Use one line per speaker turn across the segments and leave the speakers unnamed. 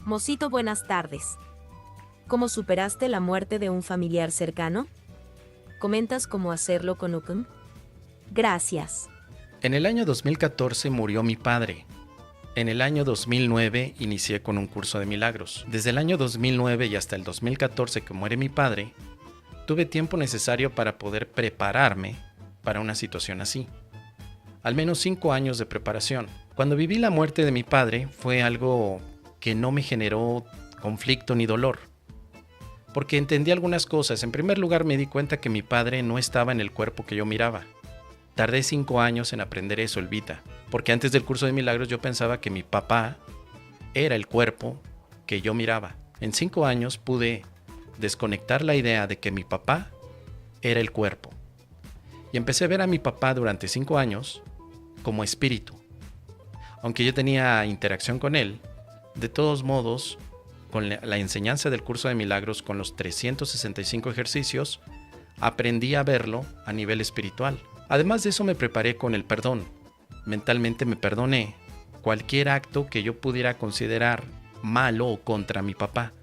Mosito, buenas tardes. ¿Cómo superaste la muerte de un familiar cercano? ¿Comentas cómo hacerlo con Ukun? Gracias.
En el año 2014 murió mi padre. En el año 2009 inicié con un curso de milagros. Desde el año 2009 y hasta el 2014 que muere mi padre, tuve tiempo necesario para poder prepararme para una situación así. Al menos 5 años de preparación. Cuando viví la muerte de mi padre fue algo que no me generó conflicto ni dolor, porque entendí algunas cosas. En primer lugar, me di cuenta que mi padre no estaba en el cuerpo que yo miraba. Tardé 5 años en aprender eso, Elvita, porque antes del curso de milagros yo pensaba que mi papá era el cuerpo que yo miraba. En 5 años pude desconectar la idea de que mi papá era el cuerpo. Y empecé a ver a mi papá durante 5 años como espíritu. Aunque yo tenía interacción con él, de todos modos, con la enseñanza del curso de milagros, con los 365 ejercicios, aprendí a verlo a nivel espiritual. Además de eso, me preparé con el perdón. Mentalmente me perdoné cualquier acto que yo pudiera considerar malo o contra mi papá.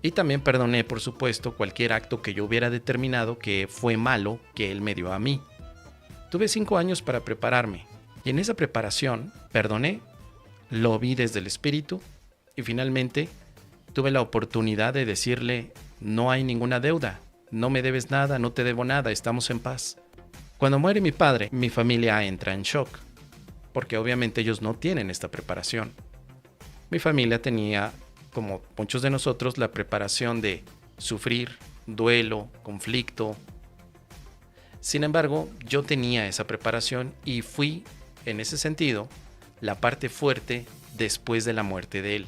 Y también perdoné, por supuesto, cualquier acto que yo hubiera determinado que fue malo que él me dio a mí. Tuve 5 años para prepararme. Y en esa preparación, perdoné, lo vi desde el espíritu y finalmente tuve la oportunidad de decirle: no hay ninguna deuda, no me debes nada, no te debo nada, estamos en paz. Cuando muere mi padre, mi familia entra en shock, porque obviamente ellos no tienen esta preparación. Mi familia tenía, como muchos de nosotros, la preparación de sufrir, duelo, conflicto. Sin embargo, yo tenía esa preparación y fui, en ese sentido, la parte fuerte después de la muerte de él.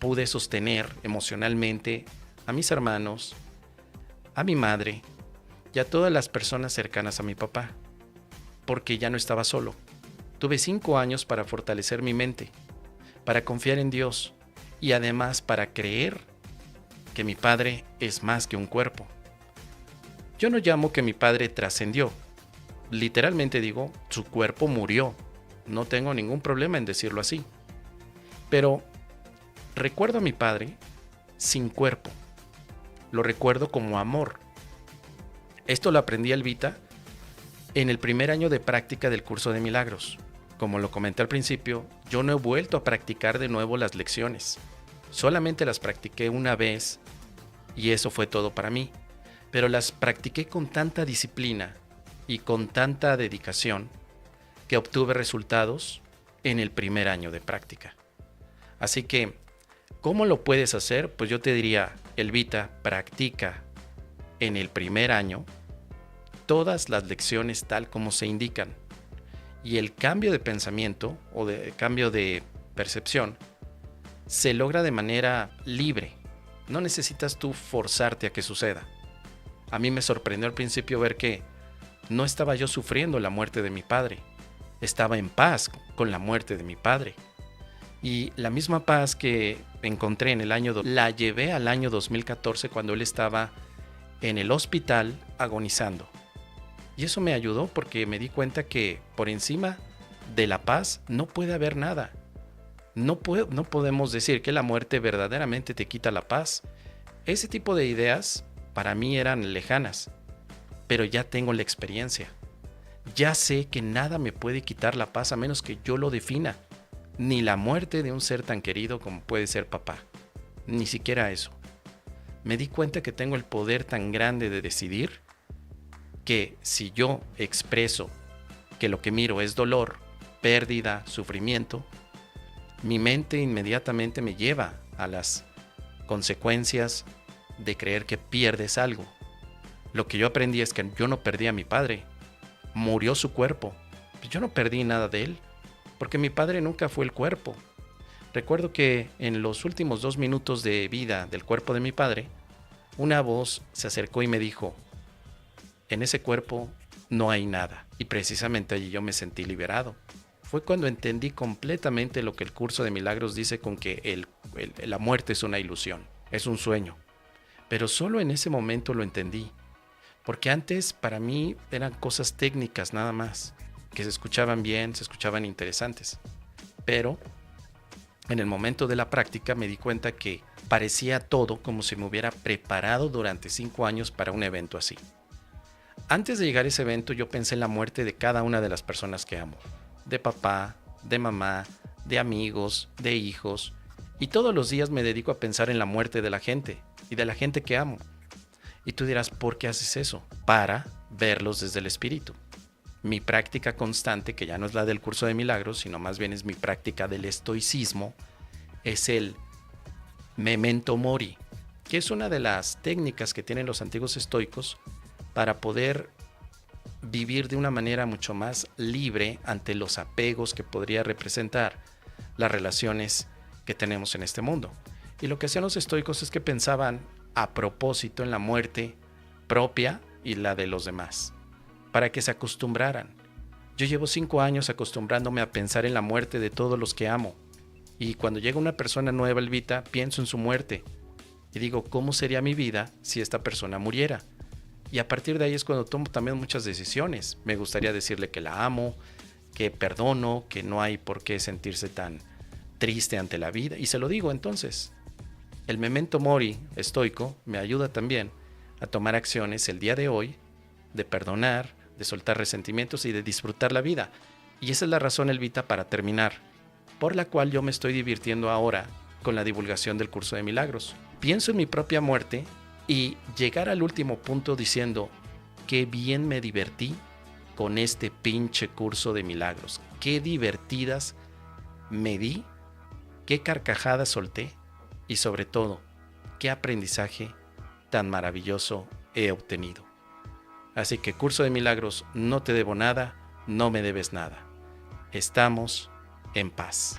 Pude sostener emocionalmente a mis hermanos, a mi madre y a todas las personas cercanas a mi papá, porque ya no estaba solo. Tuve 5 años para fortalecer mi mente, para confiar en Dios y además para creer que mi padre es más que un cuerpo. Yo no llamo que mi padre trascendió. Literalmente digo, su cuerpo murió. No tengo ningún problema en decirlo así. Pero recuerdo a mi padre sin cuerpo. Lo recuerdo como amor. Esto lo aprendí, Elvita, en el primer año de práctica del curso de milagros. Como lo comenté al principio, yo no he vuelto a practicar de nuevo las lecciones. Solamente las practiqué una vez y eso fue todo para mí. Pero las practiqué con tanta disciplina y con tanta dedicación que obtuve resultados en el primer año de práctica. Así que, ¿cómo lo puedes hacer? Pues yo te diría, Elvita, practica en el primer año todas las lecciones tal como se indican. Y el cambio de pensamiento o de cambio de percepción se logra de manera libre. No necesitas tú forzarte a que suceda. A mí me sorprendió al principio ver que no estaba yo sufriendo la muerte de mi padre. Estaba en paz con la muerte de mi padre. Y la misma paz que encontré en el año la llevé al año 2014 cuando él estaba en el hospital agonizando. Y eso me ayudó porque me di cuenta que por encima de la paz no puede haber nada. No podemos decir que la muerte verdaderamente te quita la paz. Ese tipo de ideas para mí eran lejanas, pero ya tengo la experiencia. Ya sé que nada me puede quitar la paz a menos que yo lo defina. Ni la muerte de un ser tan querido como puede ser papá. Ni siquiera eso. Me di cuenta que tengo el poder tan grande de decidir que si yo expreso que lo que miro es dolor, pérdida, sufrimiento, mi mente inmediatamente me lleva a las consecuencias de creer que pierdes algo. Lo que yo aprendí es que yo no perdí a mi padre. Murió su cuerpo. Yo no perdí nada de él, porque mi padre nunca fue el cuerpo. Recuerdo que en los últimos 2 minutos de vida del cuerpo de mi padre, una voz se acercó y me dijo: en ese cuerpo no hay nada. Y precisamente allí yo me sentí liberado. Fue cuando entendí completamente lo que el curso de milagros dice con que la muerte es una ilusión, es un sueño. Pero solo en ese momento lo entendí. Porque antes para mí eran cosas técnicas nada más, que se escuchaban bien, se escuchaban interesantes. Pero En el momento de la práctica me di cuenta que parecía todo como si me hubiera preparado durante 5 años para un evento así. Antes de llegar a ese evento yo pensé en la muerte de cada una de las personas que amo. De papá, de mamá, de amigos, de hijos. Y todos los días me dedico a pensar en la muerte de la gente y de la gente que amo. Y tú dirás, ¿por qué haces eso? Para verlos desde el espíritu. Mi práctica constante, que ya no es la del curso de milagros, sino más bien es mi práctica del estoicismo, es el memento mori, que es una de las técnicas que tienen los antiguos estoicos para poder vivir de una manera mucho más libre ante los apegos que podría representar las relaciones que tenemos en este mundo. Y lo que hacían los estoicos es que pensaban a propósito en la muerte propia y la de los demás, para que se acostumbraran. Yo llevo 5 años acostumbrándome a pensar en la muerte de todos los que amo. Y cuando llega una persona nueva, Elvita, pienso en su muerte. Y digo, ¿cómo sería mi vida si esta persona muriera? Y a partir de ahí es cuando tomo también muchas decisiones. Me gustaría decirle que la amo, que perdono, que no hay por qué sentirse tan triste ante la vida. Y se lo digo entonces. El memento mori estoico me ayuda también a tomar acciones el día de hoy, de perdonar, de soltar resentimientos y de disfrutar la vida. Y esa es la razón, Elvita, para terminar, por la cual yo me estoy divirtiendo ahora con la divulgación del curso de milagros. Pienso en mi propia muerte y llegar al último punto diciendo, qué bien me divertí con este pinche curso de milagros. Qué divertidas me di, qué carcajadas solté y sobre todo, qué aprendizaje tan maravilloso he obtenido. Así que curso de milagros, no te debo nada, no me debes nada. Estamos en paz.